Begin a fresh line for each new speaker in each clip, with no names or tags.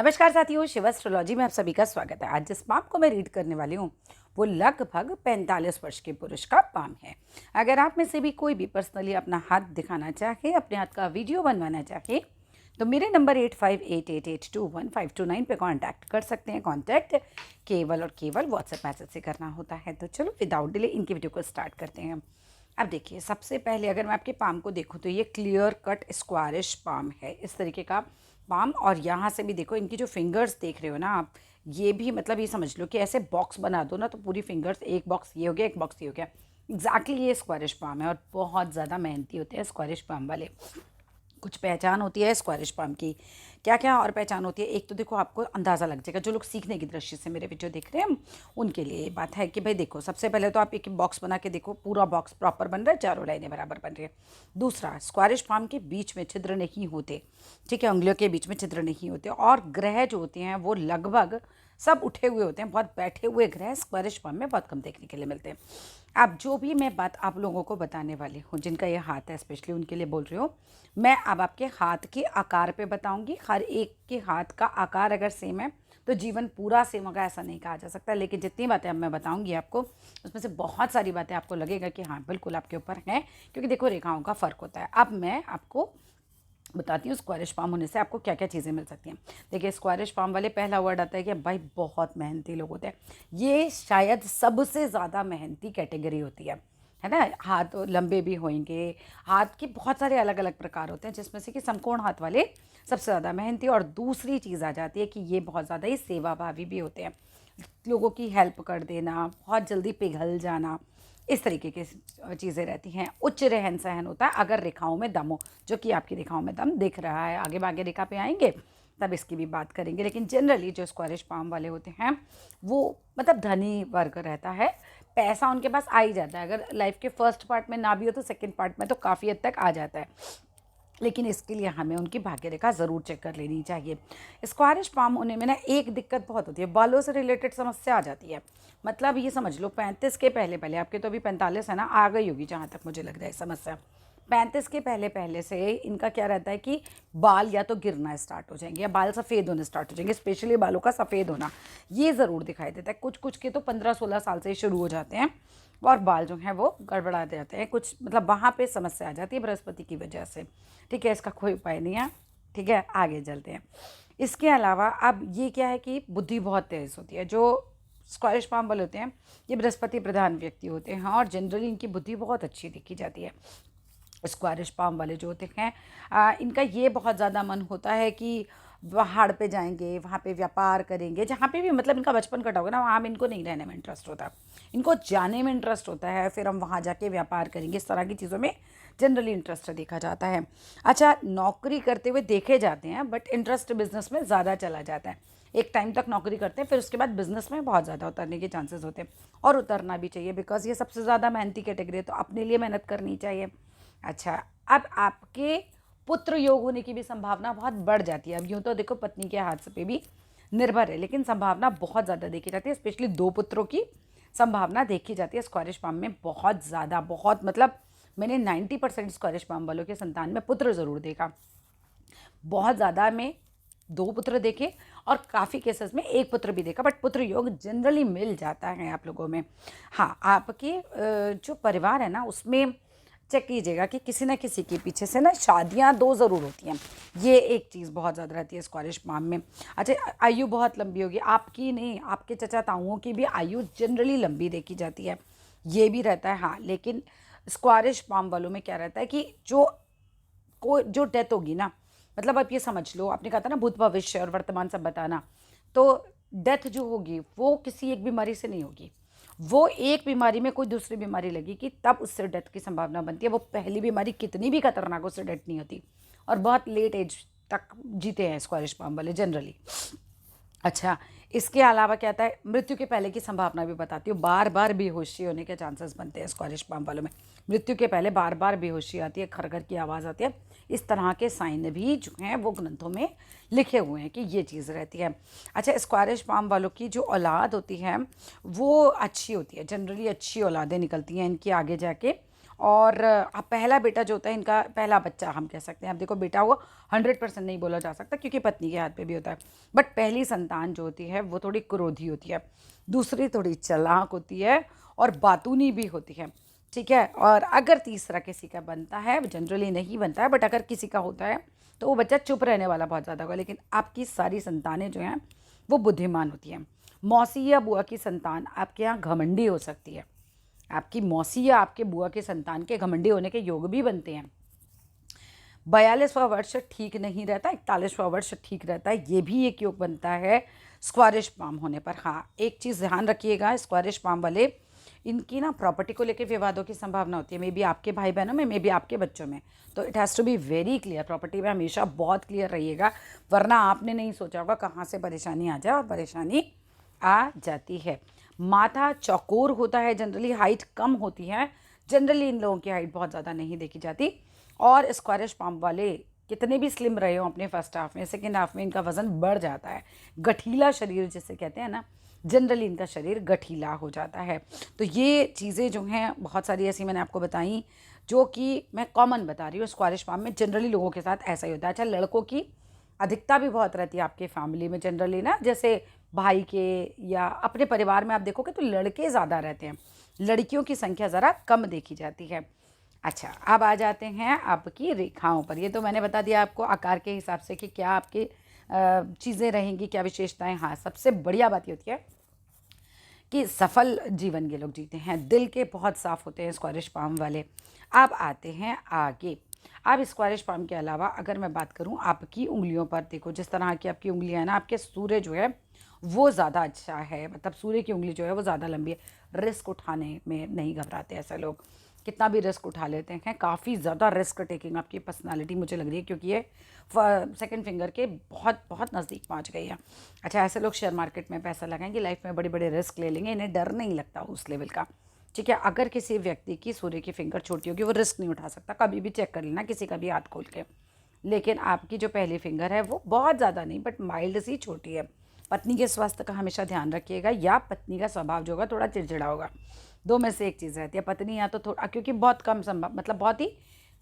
नमस्कार साथियों, शिव एस्ट्रोलॉजी में आप सभी का स्वागत है। आज जिस पाम को मैं रीड करने वाली हूँ वो लगभग 45 वर्ष के पुरुष का पाम है। अगर आप में से भी कोई भी पर्सनली अपना हाथ दिखाना चाहे, अपने हाथ का वीडियो बनवाना चाहे, तो मेरे नंबर 8588821529 पे कांटेक्ट कर सकते हैं। कांटेक्ट केवल और केवल व्हाट्सएप मैसेज से करना होता है। तो चलो विदाउट डिले इनकी वीडियो को स्टार्ट करते हैं। अब देखिए, सबसे पहले अगर मैं आपके पाम को देखूँ तो ये क्लियर कट स्क्वायरिश पाम है, इस तरीके का पाम। और यहाँ से भी देखो, इनकी जो फिंगर्स देख रहे हो ना आप, ये भी मतलब ये समझ लो कि ऐसे बॉक्स बना दो ना तो पूरी फिंगर्स, एक बॉक्स ये हो गया, एक बॉक्स ये हो गया। एग्जैक्टली ये स्क्वायरिश पाम है और बहुत ज़्यादा मेहनती होते हैं स्क्वायरिश पाम वाले। कुछ पहचान होती है स्क्वायरिश पाम की, क्या क्या और पहचान होती है। एक तो देखो, आपको अंदाज़ा लग जाएगा, जो लोग सीखने की दृष्टि से मेरे वीडियो देख रहे हैं उनके लिए ये बात है कि भाई देखो, सबसे पहले तो आप एक बॉक्स बना के देखो, पूरा बॉक्स प्रॉपर बन रहा है, चारों लाइनें बराबर बन रही है। दूसरा, स्क्वायरिश पाम के बीच में छिद्र नहीं होते, ठीक है, उंगलियों के बीच में छिद्र नहीं होते। और ग्रह जो होते हैं वो लगभग सब उठे हुए होते हैं, बहुत बैठे हुए ग्रह स्क्वायरिश पाम में बहुत कम देखने के लिए मिलते हैं। अब जो भी मैं बात आप लोगों को बताने वाली हूँ, जिनका ये हाथ है स्पेशली उनके लिए बोल रही हूँ मैं। अब आपके हाथ के आकार पे बताऊंगी। हर एक के हाथ का आकार अगर सेम है तो जीवन पूरा सेम होगा, ऐसा नहीं कहा जा सकता। लेकिन जितनी बातें अब मैं बताऊंगी आपको, उसमें से बहुत सारी बातें आपको लगेगा कि हाँ बिल्कुल आपके ऊपर हैं, क्योंकि देखो रेखाओं का फ़र्क होता है। अब मैं आपको बताती हूँ स्क्वायरिश पाम होने से आपको क्या क्या चीज़ें मिल सकती हैं। देखिए, स्क्वायरिश पाम वाले पहला वर्ड आता है कि भाई बहुत मेहनती लोग होते हैं। ये शायद सबसे ज़्यादा मेहनती कैटेगरी होती है ना। हाथ लंबे भी होंगे, हाथ के बहुत सारे अलग अलग प्रकार होते हैं, जिसमें से कि समकोण हाथ वाले सबसे ज़्यादा मेहनती। और दूसरी चीज़ आ जाती है कि ये बहुत ज़्यादा ही सेवाभावी भी होते हैं, लोगों की हेल्प कर देना, बहुत जल्दी पिघल जाना, इस तरीके की चीज़ें रहती हैं। उच्च रहन सहन होता है अगर रेखाओं में दम हो, जो कि आपकी रेखाओं में दम दिख रहा है। आगे बागे रेखा पे आएंगे तब इसकी भी बात करेंगे। लेकिन जनरली जो स्क्वायरिश पाम वाले होते हैं वो मतलब धनी वर्ग रहता है, पैसा उनके पास आ ही जाता है। अगर लाइफ के फर्स्ट पार्ट में ना भी हो तो सेकंड पार्ट में तो काफ़ी हद तक आ जाता है। लेकिन इसके लिए हमें उनकी भाग्य रेखा ज़रूर चेक कर लेनी चाहिए। स्क्वायरिश पाम होने में ना एक दिक्कत बहुत होती है, बालों से रिलेटेड समस्या आ जाती है। मतलब ये समझ लो 35 के पहले पहले, आपके तो अभी 45 है ना, आ गई होगी जहाँ तक मुझे लग रहा है समस्या। 35 के पहले पहले से इनका क्या रहता है कि बाल या तो गिरना स्टार्ट हो जाएंगे या बाल सफ़ेद होने स्टार्ट हो जाएंगे। स्पेशली बालों का सफ़ेद होना ये ज़रूर दिखाई देता है। कुछ कुछ के तो 15-16 साल से ही शुरू हो जाते हैं और बाल जो हैं वो गड़बड़ा जाते हैं। कुछ मतलब वहाँ पे समस्या आ जाती है बृहस्पति की वजह से, ठीक है। इसका कोई उपाय नहीं है, ठीक है, आगे चलते हैं। इसके अलावा अब ये क्या है कि बुद्धि बहुत तेज़ होती है। जो स्क्वायरिश पाम वाले होते हैं ये बृहस्पति प्रधान व्यक्ति होते हैं और जनरली इनकी बुद्धि बहुत अच्छी देखी जाती है। स्क्वायरिश पाम वाले जो होते हैं इनका ये बहुत ज़्यादा मन होता है कि पहाड़ पे जाएंगे, वहाँ पे व्यापार करेंगे, जहाँ पे भी मतलब इनका बचपन कटा होगा ना, वहाँ इनको नहीं रहने में इंटरेस्ट होता, इनको जाने में इंटरेस्ट होता है। फिर हम वहाँ जाके व्यापार करेंगे, इस तरह की चीज़ों में जनरली इंटरेस्ट देखा जाता है। अच्छा, नौकरी करते हुए देखे जाते हैं बट इंटरेस्ट बिजनेस में ज़्यादा चला जाता है। एक टाइम तक नौकरी करते हैं, फिर उसके बाद बिजनेस में बहुत ज़्यादा उतरने के चांसेस होते हैं। और उतरना भी चाहिए, बिकॉज ये सबसे ज़्यादा मेहनती कैटेगरी है, तो अपने लिए मेहनत करनी चाहिए। अच्छा, अब आपके पुत्र योग होने की भी संभावना बहुत बढ़ जाती है। अब यूँ तो देखो पत्नी के हाथ पे भी निर्भर है, लेकिन संभावना बहुत ज़्यादा देखी जाती है। स्पेशली 2 पुत्रों की संभावना देखी जाती है स्क्वायरिश पाम में, बहुत ज़्यादा। बहुत मतलब मैंने 90% स्क्वायरिश पाम वालों के संतान में पुत्र ज़रूर देखा। बहुत ज़्यादा में 2 पुत्र देखे और काफ़ी केसेस में 1 पुत्र भी देखा, बट पुत्र योग जनरली मिल जाता है आप लोगों में। हाँ, आपके जो परिवार है ना उसमें चेक कीजिएगा कि किसी न किसी के पीछे से ना शादियां 2 ज़रूर होती हैं। ये एक चीज़ बहुत ज़्यादा रहती है स्क्वायरिश पाम में। अच्छा, आयु बहुत लंबी होगी, आपकी नहीं, आपके चचा ताऊओं की भी आयु जनरली लंबी देखी जाती है, ये भी रहता है। हाँ, लेकिन स्क्वायरिश पाम वालों में क्या रहता है कि जो डेथ होगी ना, मतलब आप ये समझ लो, आपने कहा था ना भूत भविष्य और वर्तमान सब बताना, तो डेथ जो होगी वो किसी एक बीमारी से नहीं होगी, वो एक बीमारी में कोई दूसरी बीमारी लगेगी तब उससे डेथ की संभावना बनती है। वो पहली बीमारी कितनी भी खतरनाक, उससे डेथ नहीं होती। और बहुत लेट एज तक जीते हैं स्क्वायरिश पाम वाले जनरली। अच्छा, इसके अलावा क्या आता है, मृत्यु के पहले की संभावना भी बताती हूँ। बार बार बेहोशी होने के चांसेस बनते हैं स्क्वायरिश पाम वालों में। मृत्यु के पहले बार बार बेहोशी आती है, खरखर की आवाज़ आती है, इस तरह के साइन भी जो हैं वो ग्रंथों में लिखे हुए हैं कि ये चीज़ रहती है। अच्छा, स्क्वायरिश पाम वालों की जो औलाद होती है वो अच्छी होती है, जनरली अच्छी औलादें निकलती हैं इनकी आगे जाके। और अब पहला बेटा जो होता है इनका, पहला बच्चा हम कह सकते हैं, अब देखो बेटा वो 100% नहीं बोला जा सकता क्योंकि पत्नी के हाथ पे भी होता है, बट पहली संतान जो होती है वो थोड़ी क्रोधी होती है, दूसरी थोड़ी चालाक होती है और बातूनी भी होती है, ठीक है। और अगर तीसरा किसी का बनता है, जनरली नहीं बनता है, बट अगर किसी का होता है तो वो बच्चा चुप रहने वाला बहुत ज़्यादा होगा, लेकिन आपकी सारी संतानें जो हैं वो बुद्धिमान होती हैं। मौसी या बुआ की संतान आपके यहाँ घमंडी हो सकती है, आपकी मौसी या आपके बुआ के संतान के घमंडी होने के योग भी बनते हैं। 42वां वर्ष ठीक नहीं रहता, 41वां वर्ष ठीक रहता है, ये भी एक योग बनता है स्क्वारिश पाम होने पर। हाँ, एक चीज़ ध्यान रखिएगा, स्क्वारिश पाम वाले इनकी ना प्रॉपर्टी को लेकर विवादों की संभावना होती है, मे बी आपके भाई बहनों में, मे बी आपके बच्चों में, तो it has to be very clear. Property में हमेशा बहुत क्लियर रहिएगा, वरना आपने नहीं सोचा होगा कहाँ से परेशानी आ जाए और परेशानी आ जाती है। माथा चौकोर होता है, जनरली हाइट कम होती है, जनरली इन लोगों की हाइट बहुत ज़्यादा नहीं देखी जाती। और स्क्वायरिश पाम वाले कितने भी स्लिम रहे हो अपने फर्स्ट हाफ में, सेकेंड हाफ में इनका वज़न बढ़ जाता है। गठीला शरीर जिसे कहते हैं ना, जनरली इनका शरीर गठीला हो जाता है। तो ये चीज़ें जो हैं बहुत सारी ऐसी मैंने आपको बताई, जो कि मैं कॉमन बता रही हूँ। स्क्वायरिश पाम में जनरली लोगों के साथ ऐसा ही होता है। अच्छा, लड़कों की अधिकता भी बहुत रहती है आपके फैमिली में जनरली ना, जैसे भाई के या अपने परिवार में आप देखोगे तो लड़के ज़्यादा रहते हैं, लड़कियों की संख्या ज़रा कम देखी जाती है। अच्छा, अब आ जाते हैं आपकी रेखाओं पर। ये तो मैंने बता दिया आपको आकार के हिसाब से कि क्या आपकी चीज़ें रहेंगी, क्या विशेषताएं। हाँ, सबसे बढ़िया बात ये होती है कि सफल जीवन ये लोग जीते हैं, दिल के बहुत साफ होते हैं स्क्वायरिश पाम वाले। अब आते हैं आगे। अब स्क्वायरिश पाम के अलावा अगर मैं बात करूं आपकी उंगलियों पर, देखो जिस तरह की आपकी उंगलियां हैं ना, आपके सूर्य जो है वो ज़्यादा अच्छा है, मतलब सूर्य की उंगली जो है वो ज़्यादा लंबी है। रिस्क उठाने में नहीं घबराते ऐसे लोग, कितना भी रिस्क उठा लेते हैं। काफ़ी ज़्यादा रिस्क टेकिंग आपकी पर्सनालिटी मुझे लग रही है, क्योंकि ये सेकंड फिंगर के बहुत बहुत नज़दीक पहुंच गई है। अच्छा, ऐसे लोग शेयर मार्केट में पैसा लगाएंगे, लाइफ में बड़े बड़े रिस्क ले लेंगे, इन्हें डर नहीं लगता उस लेवल का, ठीक है। अगर किसी व्यक्ति की सूर्य की फिंगर छोटी होगी, वो रिस्क नहीं उठा सकता, कभी भी चेक कर लेना किसी का भी हाथ खोल के। लेकिन आपकी जो पहली फिंगर है वो बहुत ज़्यादा नहीं, बट माइल्ड सी छोटी है। पत्नी के स्वास्थ्य का हमेशा ध्यान रखिएगा, या पत्नी का स्वभाव जो होगा थोड़ा चिड़चिड़ा होगा, दो में से एक चीज़ रहती है। पत्नी या तो थोड़ा, क्योंकि बहुत कम संभव, मतलब बहुत ही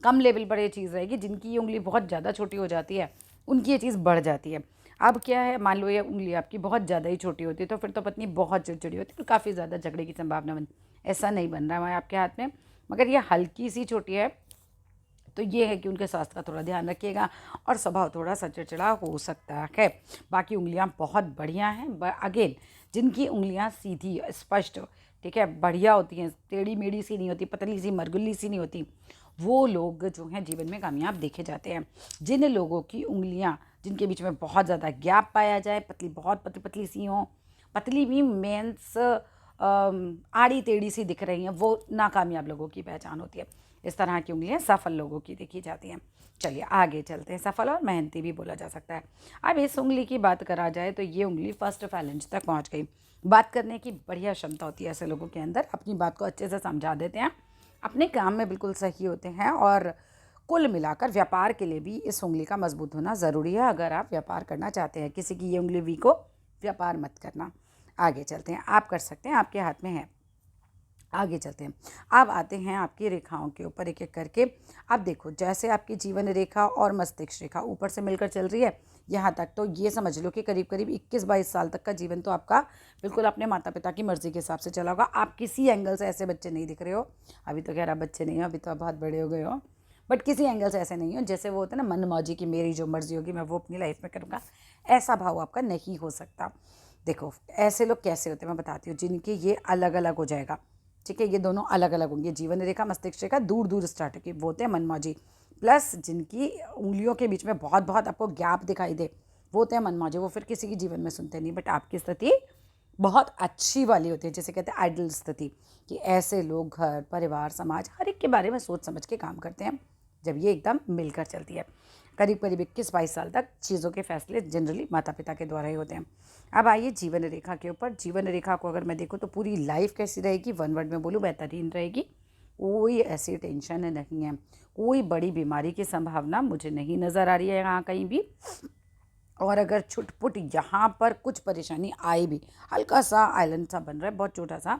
कम लेवल पर ये चीज़ रहेगी। जिनकी ये उंगली बहुत ज़्यादा छोटी हो जाती है उनकी ये चीज़ बढ़ जाती है। अब क्या है, मान लो ये उंगली आपकी बहुत ज़्यादा ही छोटी होती है, तो फिर तो पत्नी बहुत चिड़चिड़ी होती है और काफ़ी ज़्यादा झगड़े की संभावना बन, ऐसा नहीं बन रहा है आपके हाथ में, मगर ये हल्की सी छोटी है। तो ये है कि उनके स्वास्थ्य का थोड़ा ध्यान रखिएगा, और स्वभाव थोड़ा सा चिड़चिड़ा हो सकता है। बाकी उंगलियां बहुत बढ़िया हैं। अगेन, जिनकी उंगलियां सीधी स्पष्ट, ठीक है, बढ़िया होती हैं, टेढ़ी मेढ़ी सी नहीं होती, पतली सी मरगुल्ली सी नहीं होती, वो लोग जो हैं जीवन में कामयाब देखे जाते हैं। जिन लोगों की उंगलियां, जिनके बीच में बहुत ज़्यादा गैप पाया जाए, पतली, बहुत पतली पतली सी हों, पतली भी मीन्स आड़ी टेढ़ी सी दिख रही हैं, वो नाकामयाब लोगों की पहचान होती है। इस तरह की उंगलियां सफल लोगों की देखी जाती हैं। चलिए आगे चलते हैं। सफल और मेहनती भी बोला जा सकता है। अब इस उंगली की बात करा जाए तो ये उंगली फर्स्ट फैलेंज तक पहुंच गई। बात करने की बढ़िया क्षमता होती है ऐसे लोगों के अंदर, अपनी बात को अच्छे से समझा देते हैं, अपने काम में बिल्कुल सही होते हैं, और कुल मिलाकर व्यापार के लिए भी इस उंगली का मजबूत होना ज़रूरी है। अगर आप व्यापार करना चाहते हैं, किसी की ये उंगली वीक हो, व्यापार मत करना। आगे चलते हैं, आप कर सकते हैं, आपके हाथ में है। आगे चलते हैं। अब आते हैं आपकी रेखाओं के ऊपर एक एक करके। अब देखो, जैसे आपकी जीवन रेखा और मस्तिष्क रेखा ऊपर से मिलकर चल रही है यहाँ तक, तो ये समझ लो कि करीब करीब 21-22 साल तक का जीवन तो आपका बिल्कुल अपने माता पिता की मर्ज़ी के हिसाब से चला होगा। आप किसी एंगल से ऐसे बच्चे नहीं दिख रहे हो, अभी तो खैर आप बच्चे नहीं हो, अभी तो आप बहुत बड़े हो गए हो, बट किसी एंगल से ऐसे नहीं हो जैसे वो होता है ना मन मौजी की, मेरी जो मर्ज़ी होगी मैं वो अपनी लाइफ में करूँगा, ऐसा भाव आपका नहीं हो सकता। देखो, ऐसे लोग कैसे होते हैं मैं बताती हूँ, जिनके ये अलग अलग हो जाएगा, ठीक है, ये दोनों अलग अलग होंगे, जीवन रेखा मस्तिष्क रेखा दूर दूर स्टार्ट होगी, वो होते हैं मनमौजी। प्लस जिनकी उंगलियों के बीच में बहुत बहुत आपको गैप दिखाई दे, वो होते हैं मनमौजी, वो फिर किसी की जीवन में सुनते नहीं। बट आपकी स्थिति बहुत अच्छी वाली होती है, जैसे कहते हैं आइडल स्थिति, कि ऐसे लोग घर परिवार समाज हर एक के बारे में सोच समझ के काम करते हैं जब ये एकदम मिलकर चलती है। करीब करीब 21-22 साल तक चीज़ों के फैसले जनरली माता पिता के द्वारा ही होते हैं। अब आइए जीवन रेखा के ऊपर। जीवन रेखा को अगर मैं देखूँ तो पूरी लाइफ कैसी रहेगी, वन वर्ड में बोलूँ, बेहतरीन रहेगी। कोई ऐसी टेंशन नहीं है, कोई बड़ी बीमारी की संभावना मुझे नहीं नज़र आ रही है यहाँ कहीं भी। और अगर छुटपुट यहाँ पर कुछ परेशानी आए भी, हल्का सा आइलैंड सा बन रहा है, बहुत छोटा सा,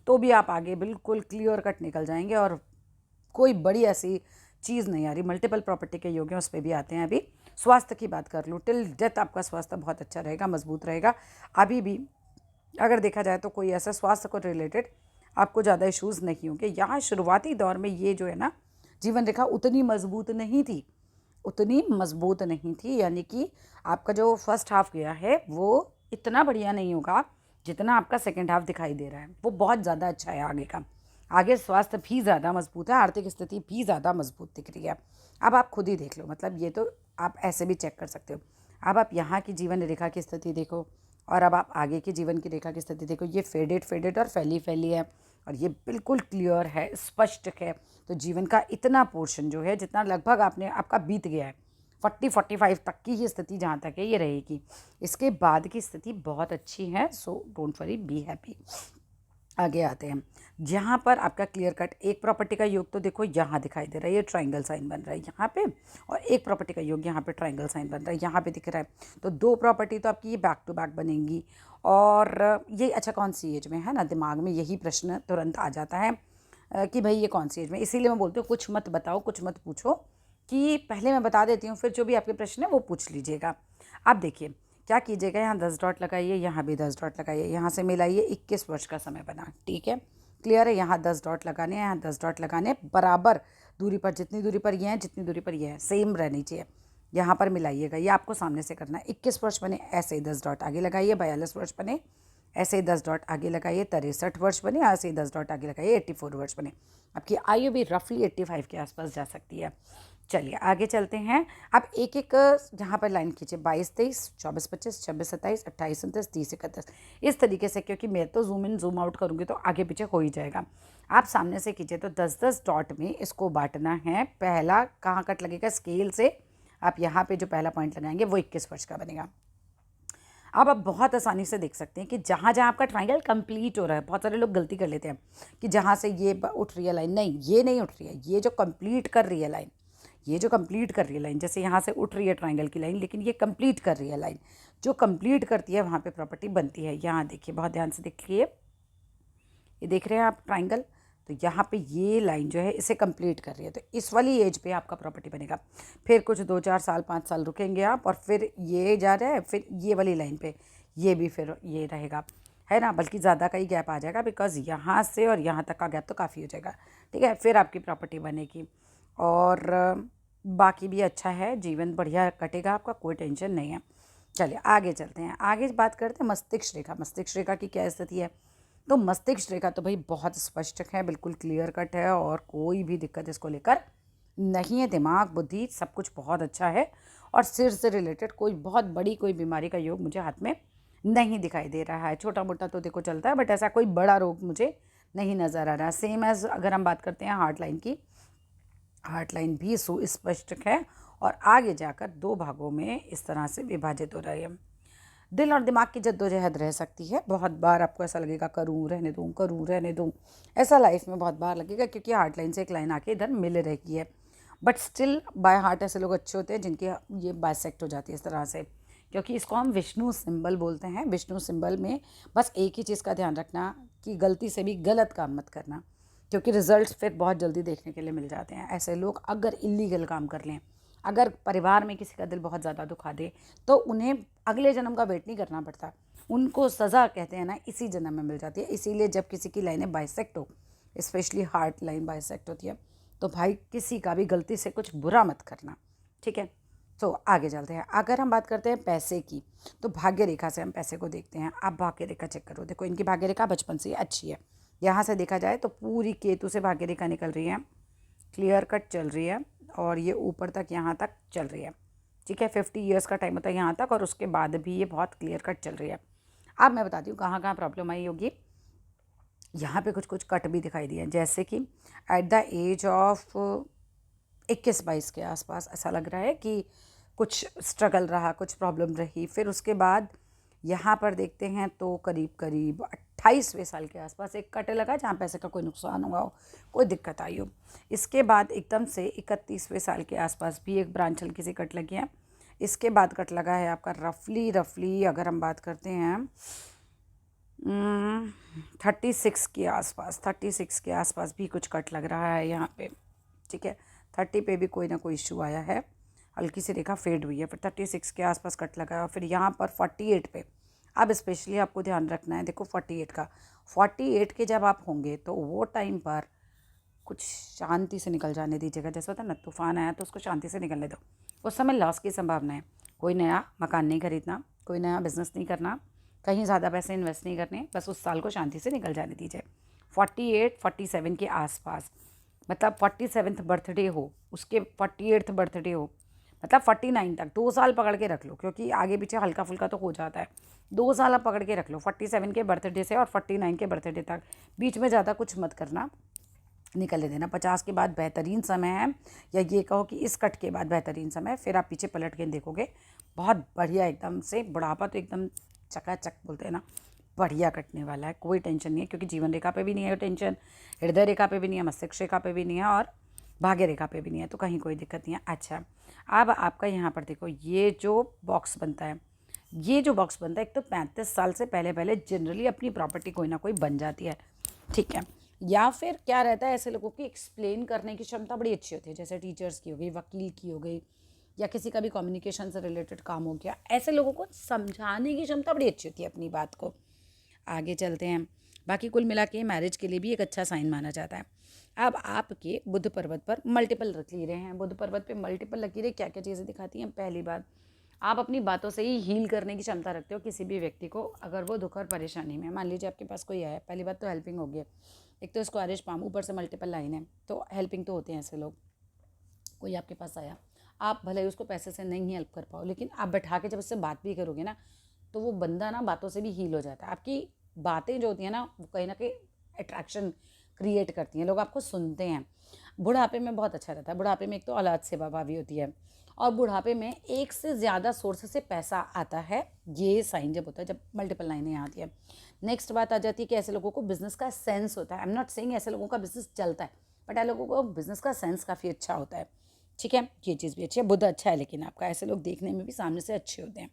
तो भी आप आगे बिल्कुल क्लियर कट निकल जाएंगे और कोई बड़ी ऐसी चीज़ नहीं आ रही। मल्टीपल प्रॉपर्टी के योग हैं, उस पर भी आते हैं। अभी स्वास्थ्य की बात कर लूँ, टिल डेथ आपका स्वास्थ्य बहुत अच्छा रहेगा, मजबूत रहेगा। अभी भी अगर देखा जाए तो कोई ऐसा स्वास्थ्य को रिलेटेड आपको ज़्यादा इश्यूज़ नहीं होंगे। यहाँ शुरुआती दौर में ये जो है ना जीवन रेखा उतनी मजबूत नहीं थी, यानी कि आपका जो फर्स्ट हाफ गया है वो इतना बढ़िया नहीं होगा जितना आपका सेकंड हाफ दिखाई दे रहा है। वो बहुत ज़्यादा अच्छा है आगे का। आगे स्वास्थ्य भी ज़्यादा मजबूत है, आर्थिक स्थिति भी ज़्यादा मजबूत दिख रही है। अब आप खुद ही देख लो, मतलब ये तो आप ऐसे भी चेक कर सकते हो। अब आप यहाँ की जीवन रेखा की स्थिति देखो और अब आप आगे की जीवन की रेखा की स्थिति देखो। ये फेडेड और फैली है और ये बिल्कुल क्लियर है, स्पष्ट है। तो जीवन का इतना पोर्शन जो है, जितना लगभग आपका बीत गया है, 40-45 तक की ही स्थिति जहाँ तक है ये रहेगी। इसके बाद की स्थिति बहुत अच्छी है। So don't worry, be happy. आगे आते हैं, जहाँ पर आपका क्लियर कट एक प्रॉपर्टी का योग तो देखो यहाँ दिखाई दे रहा है, ये ट्रायंगल साइन बन रहा है यहाँ पे, और एक प्रॉपर्टी का योग यहाँ पे ट्रायंगल साइन बन रहा है यहाँ पे दिख रहा है। तो 2 प्रॉपर्टी तो आपकी ये बैक टू बैक बनेंगी। और ये अच्छा कौन सी एज में है ना, दिमाग में यही प्रश्न तुरंत आ जाता है कि भाई ये कौन सी एज में। इसीलिए मैं बोलती हूँ कुछ मत बताओ, कुछ मत पूछो, कि पहले मैं बता देती हूँ, फिर जो भी आपके प्रश्न है वो पूछ लीजिएगा। अब देखिए क्या कीजिएगा, यहाँ 10 डॉट लगाइए, यहाँ भी 10 डॉट लगाइए, यहाँ से मिलाइए, 21 वर्ष का समय बना। ठीक है, क्लियर है। यहाँ 10 डॉट लगाने हैं, यहाँ 10 डॉट लगाने हैं, बराबर दूरी पर, जितनी दूरी पर ये है जितनी दूरी पर ये है सेम रहनी चाहिए। यहाँ पर मिलाइएगा, ये आपको सामने से करना है। 21 वर्ष बने, ऐसे ही 10 डॉट आगे लगाइए। 42 वर्ष बने, ऐसे ही 10 डॉट आगे लगाइए। 63 वर्ष बने, ऐसे ही 10 डॉट आगे लगाइए। 84 वर्ष बने। आपकी आयु भी रफली 85 के आसपास जा सकती है। चलिए आगे चलते हैं। अब एक एक जहाँ पर लाइन खींचे, 22, 23, 24, 25, 26, 27, 28, 29, 30, 31, इस तरीके से, क्योंकि मैं तो जूम इन जूम आउट करूँगी तो आगे पीछे हो ही जाएगा। आप सामने से खींचे तो 10-10 डॉट में इसको बांटना है। पहला कहाँ कट लगेगा, स्केल से आप यहाँ पे जो पहला पॉइंट लगाएंगे वो 21 वर्ष का बनेगा। अब आप बहुत आसानी से देख सकते हैं कि जहाँ जहाँ आपका ट्रायंगल कंप्लीट हो रहा है, बहुत सारे लोग गलती कर लेते हैं कि जहाँ से ये उठ रही है लाइन, नहीं ये नहीं उठ रही है, ये जो कंप्लीट कर रही है लाइन, ये जो कंप्लीट कर रही है लाइन, जैसे यहाँ से उठ रही है ट्रायंगल की लाइन, लेकिन ये कंप्लीट कर रही है लाइन, जो कंप्लीट करती है वहाँ पे प्रॉपर्टी बनती है। यहाँ देखिए, बहुत ध्यान से देखिए, ये देख रहे हैं आप ट्रायंगल, तो यहाँ पे ये लाइन जो है इसे कंप्लीट कर रही है, तो इस वाली एज पे आपका प्रॉपर्टी बनेगा। फिर कुछ 2-4 साल 5 साल रुकेंगे आप, और फिर ये जा रहा है, फिर ये वाली लाइन पे ये भी फिर ये रहेगा, है ना, बल्कि ज़्यादा का ही गैप आ जाएगा, बिकॉज यहाँ से और यहाँ तक का गैप तो काफ़ी हो जाएगा। ठीक है, फिर आपकी प्रॉपर्टी बनेगी और बाकी भी अच्छा है, जीवन बढ़िया कटेगा आपका, कोई टेंशन नहीं है। चलिए आगे चलते हैं, आगे बात करते हैं मस्तिष्क रेखा। मस्तिष्क रेखा की क्या स्थिति है, तो मस्तिष्क रेखा तो भाई बहुत स्पष्ट है, बिल्कुल क्लियर कट है, और कोई भी दिक्कत इसको लेकर नहीं है। दिमाग, बुद्धि, सब कुछ बहुत अच्छा है, और सिर से रिलेटेड कोई बहुत बड़ी कोई बीमारी का योग मुझे हाथ में नहीं दिखाई दे रहा है। छोटा मोटा तो देखो चलता है, बट ऐसा कोई बड़ा रोग मुझे नहीं नज़र आ रहा है। सेम एज अगर हम बात करते हैं हार्ट लाइन की, हार्ट लाइन भी सुस्पष्ट है, और आगे जाकर 2 भागों में इस तरह से विभाजित हो रही है। दिल और दिमाग की जद्दोजहद रह सकती है। बहुत बार आपको ऐसा लगेगा करूँ रहने दूँ, ऐसा लाइफ में बहुत बार लगेगा, क्योंकि हार्ट लाइन से एक लाइन आके इधर मिल रही है। बट स्टिल बाय हार्ट ऐसे लोग अच्छे होते हैं जिनकी ये बाइसेक्ट हो जाती है इस तरह से, क्योंकि इसको हम विष्णु सिंबल बोलते हैं। विष्णु सिंबल में बस एक ही चीज़ का ध्यान रखना कि गलती से भी गलत काम मत करना, क्योंकि रिजल्ट्स फिर बहुत जल्दी देखने के लिए मिल जाते हैं। ऐसे लोग अगर इलीगल काम कर लें, अगर परिवार में किसी का दिल बहुत ज़्यादा दुखा दे, तो उन्हें अगले जन्म का वेट नहीं करना पड़ता, उनको सज़ा कहते हैं ना इसी जन्म में मिल जाती है। इसीलिए जब किसी की लाइनें बाइसेक्ट हो, स्पेशली हार्ट लाइन बाइसेक्ट होती है, तो भाई किसी का भी गलती से कुछ बुरा मत करना। ठीक है, तो आगे चलते हैं। अगर हम बात करते हैं पैसे की, तो भाग्य रेखा से हम पैसे को देखते हैं। आप भाग्य रेखा चेक करो, देखो इनकी भाग्य रेखा बचपन से अच्छी है। यहाँ से देखा जाए तो पूरी केतु से भाग्य रेखा निकल रही है, क्लियर कट चल रही है, और ये ऊपर तक यहाँ तक चल रही है। ठीक है, 50 ईयर्स का टाइम होता है यहाँ तक, और उसके बाद भी ये बहुत क्लियर कट चल रही है। अब मैं बताती हूँ कहाँ कहाँ प्रॉब्लम आई होगी। यहाँ पे कुछ कुछ कट भी दिखाई दिए, जैसे कि एट द एज ऑफ 21-22 के आसपास ऐसा लग रहा है कि कुछ स्ट्रगल रहा, कुछ प्रॉब्लम रही। फिर उसके बाद यहाँ पर देखते हैं तो करीब करीब 28वें साल के आसपास एक कट लगा, जहाँ पैसे का कोई नुकसान हुआ हो, कोई दिक्कत आई हो। इसके बाद एकदम से 31वें साल के आसपास भी एक ब्रांच हल्की सी कट लगी है। इसके बाद कट लगा है आपका रफली अगर हम बात करते हैं 36 के आसपास भी कुछ कट लग रहा है यहाँ पे। ठीक है। 30 पे भी कोई ना कोई इशू आया है, हल्की सी रेखा फेड हुई है, फिर 36 के आसपास कट लगा है, फिर यहाँ पर 48 पे। अब स्पेशली आपको ध्यान रखना है, देखो 48 का, 48 के जब आप होंगे तो वो टाइम पर कुछ शांति से निकल जाने दीजिएगा। जैसा होता है ना, तूफान आया तो उसको शांति से निकलने दो। उस समय लॉस की संभावना है। कोई नया मकान नहीं खरीदना, कोई नया बिजनेस नहीं करना, कहीं ज़्यादा पैसे इन्वेस्ट नहीं करने, बस उस साल को शांति से निकल जाने दीजिए। 48 47 के आसपास, मतलब 47th बर्थडे हो, उसके 48th बर्थडे हो, मतलब 49 तक 2 साल पकड़ के रख लो, क्योंकि आगे पीछे हल्का फुल्का तो हो जाता है। 2 साल आप पकड़ के रख लो, 47 के बर्थडे से और 49 के बर्थडे तक, बीच में ज़्यादा कुछ मत करना, निकलने देना। 50 के बाद बेहतरीन समय है, या ये कहो कि इस कट के बाद बेहतरीन समय, फिर आप पीछे पलट के देखोगे बहुत बढ़िया, एकदम से बुढ़ापा तो एकदम चकाचक बोलते हैं ना, बढ़िया कटने वाला है। कोई टेंशन नहीं है, क्योंकि जीवन रेखा पे भी नहीं है टेंशन, हृदय रेखा पे भी नहीं है, मस्तिष्क रेखा पे भी नहीं है, और भाग्य रेखा पे भी नहीं है, तो कहीं कोई दिक्कत नहीं है। अच्छा, अब आपका यहाँ पर देखो, ये जो बॉक्स बनता है, ये जो बॉक्स बनता है, एक तो 35 साल से पहले पहले जनरली अपनी प्रॉपर्टी कोई ना कोई बन जाती है, ठीक है। या फिर क्या रहता है, ऐसे लोगों की एक्सप्लेन करने की क्षमता बड़ी अच्छी होती है, जैसे टीचर्स की हो गई, वकील की हो गई, या किसी का भी कम्युनिकेशन से रिलेटेड काम हो गया, ऐसे लोगों को समझाने की क्षमता बड़ी अच्छी होती है अपनी बात को। आगे चलते हैं। बाकी कुल मिला के मैरिज के लिए भी एक अच्छा साइन माना जाता है। अब आपके बुध पर्वत पर मल्टीपल लकीरें हैं। बुध पर्वत पे मल्टीपल लकीरें क्या क्या चीज़ें दिखाती हैं? पहली बात, आप अपनी बातों से ही हील करने की क्षमता रखते हो किसी भी व्यक्ति को, अगर वो दुख और परेशानी में। मान लीजिए आपके पास कोई है, पहली बात तो हेल्पिंग हो गई। एक तो स्क्वायरिश पाम, ऊपर से मल्टीपल लाइन है, तो हेल्पिंग तो होते हैं ऐसे लोग। कोई आपके पास आया, आप भले ही उसको पैसे से नहीं हेल्प कर पाओ, लेकिन आप बैठा के जब उससे बात भी करोगे ना, तो वो बंदा ना बातों से भी हील हो जाता है। आपकी बातें जो होती हैं ना, वो कहीं ना कहीं अट्रैक्शन क्रिएट करती हैं, लोग आपको सुनते हैं। बुढ़ापे में बहुत अच्छा रहता है। बुढ़ापे में एक तो औलाद सेवा भावी होती है, और बुढ़ापे में एक से ज़्यादा सोर्स से पैसा आता है। ये साइन जब होता है, जब मल्टीपल लाइनें आती है। नेक्स्ट बात आ जाती है कि ऐसे लोगों को बिजनेस का सेंस होता है। आई एम नॉट सेइंग ऐसे लोगों का बिजनेस चलता है, बट ऐसे लोगों को बिजनेस का सेंस काफ़ी अच्छा होता है, ठीक है। ये चीज़ भी अच्छी है। बुध अच्छा है, लेकिन आपका ऐसे लोग देखने में भी सामने से अच्छे होते हैं।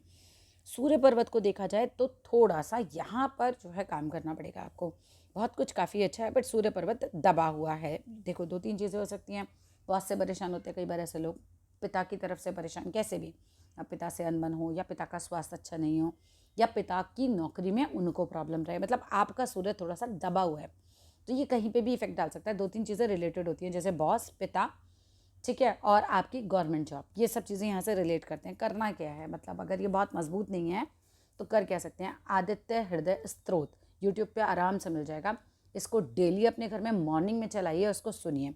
सूर्य पर्वत को देखा जाए तो थोड़ा सा यहाँ पर जो है काम करना पड़ेगा आपको। बहुत कुछ काफ़ी अच्छा है, बट सूर्य पर्वत दबा हुआ है। देखो, 2-3 चीज़ें हो सकती हैं। बहुत से परेशान होते हैं कई बार ऐसे लोग, पिता की तरफ से परेशान, कैसे भी, अब पिता से अनबन हो, या पिता का स्वास्थ्य अच्छा नहीं हो, या पिता की नौकरी में उनको प्रॉब्लम रहे, मतलब आपका सूर्य थोड़ा सा दबा हुआ है, तो ये कहीं पे भी इफेक्ट डाल सकता है। 2-3 चीज़ें रिलेटेड होती हैं, जैसे बॉस, पिता, ठीक है, और आपकी गवर्नमेंट जॉब, ये सब चीज़ें यहाँ से रिलेट करते हैं। करना क्या है, मतलब अगर ये बहुत मजबूत नहीं है तो कर क्या सकते हैं, आदित्य हृदय स्त्रोत यूट्यूब पे आराम से मिल जाएगा। इसको डेली अपने घर में मॉर्निंग में चलाइए, उसको सुनिए।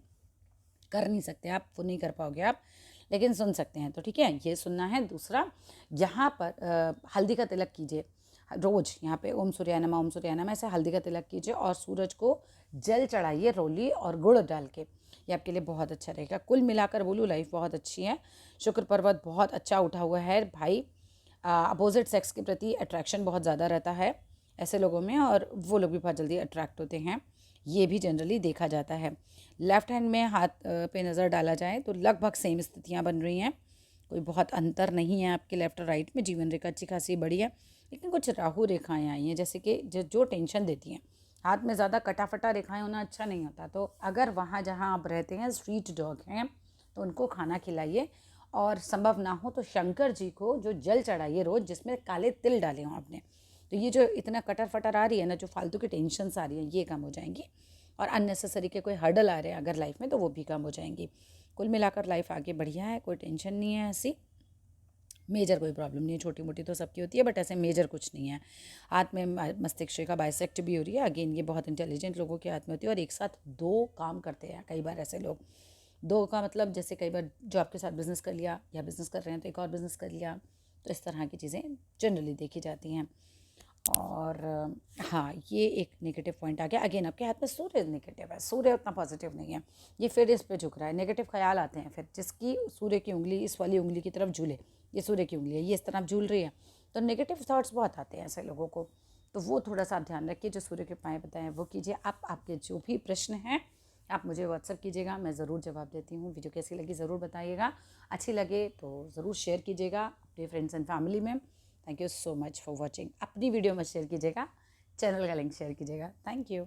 कर नहीं सकते आप, वो नहीं कर पाओगे आप, लेकिन सुन सकते हैं, तो ठीक है, ये सुनना है। दूसरा, यहाँ पर हल्दी का तिलक कीजिए रोज़। यहाँ पे ओम सूर्याय नमः, ओम सूर्याय नमः, ऐसे हल्दी का तिलक कीजिए, और सूरज को जल चढ़ाइए रोली और गुड़ डाल के। ये आपके लिए बहुत अच्छा रहेगा। कुल मिलाकर बोलूँ, लाइफ बहुत अच्छी है। शुक्र पर्वत बहुत अच्छा उठा हुआ है भाई। अपोजिट सेक्स के प्रति अट्रैक्शन बहुत ज़्यादा रहता है ऐसे लोगों में, और वो लोग भी बहुत जल्दी अट्रैक्ट होते हैं, ये भी जनरली देखा जाता है। लेफ्ट हैंड में हाथ पे नज़र डाला जाए तो लगभग सेम स्थितियाँ बन रही हैं, कोई बहुत अंतर नहीं है आपके लेफ्ट और राइट में। जीवन रेखा अच्छी खासी बड़ी है, लेकिन कुछ राहु रेखाएँ आई हैं, जैसे कि जो टेंशन देती हैं। हाथ में ज़्यादा कटाफटा रेखाएं होना अच्छा नहीं होता, तो अगर वहाँ जहाँ आप रहते हैं स्ट्रीट डॉग हैं, तो उनको खाना खिलाइए, और संभव ना हो तो शंकर जी को जो जल चढ़ाइए रोज़, जिसमें काले तिल डाले हों आपने। तो ये जो इतना कटर फटर आ रही है ना, जो फालतू की टेंशन्स आ रही हैं, ये कम हो जाएंगी, और अननेसेसरी के कोई हर्डल आ रहे हैं अगर लाइफ में, तो वो भी कम हो जाएंगी। कुल मिलाकर लाइफ आगे बढ़िया है, कोई टेंशन नहीं है ऐसी, मेजर कोई प्रॉब्लम नहीं है। छोटी मोटी तो सबकी होती है, बट ऐसे मेजर कुछ नहीं है। हाथ में मस्तिष्क का बाइसेक्ट भी हो रही है, अगेन ये बहुत इंटेलिजेंट लोगों के हाथ में होती है, और एक साथ 2 काम करते हैं कई बार ऐसे लोग। 2 का मतलब, जैसे कई बार जो आपके साथ बिज़नेस कर लिया, या बिज़नेस कर रहे हैं तो एक और बिज़नेस कर लिया, तो इस तरह की चीज़ें जनरली देखी जाती हैं। और हाँ, ये एक नेगेटिव पॉइंट आ गया। अगेन आपके हाथ में सूर्य नेगेटिव है, सूर्य उतना पॉजिटिव नहीं है, ये फिर इस पे झुक रहा है। नेगेटिव ख्याल आते हैं फिर, जिसकी सूर्य की उंगली इस वाली उंगली की तरफ झूले, ये सूर्य की उंगली है, ये इस तरफ झूल रही है, तो नेगेटिव थॉट्स बहुत आते हैं ऐसे लोगों को। तो वो थोड़ा सा आप ध्यान रखिए, जो सूर्य के उपाय बताएं वो कीजिए। आप आपके जो भी प्रश्न हैं आप मुझे व्हाट्सअप कीजिएगा, मैं ज़रूर जवाब देती हूँ। वीडियो कैसी लगी ज़रूर बताइएगा, अच्छी लगे तो ज़रूर शेयर कीजिएगा अपने फ्रेंड्स एंड फैमिली में। Thank you so much for watching. अपनी वीडियो मत शेयर कीजिएगा, चैनल का लिंक शेयर कीजिएगा। Thank you.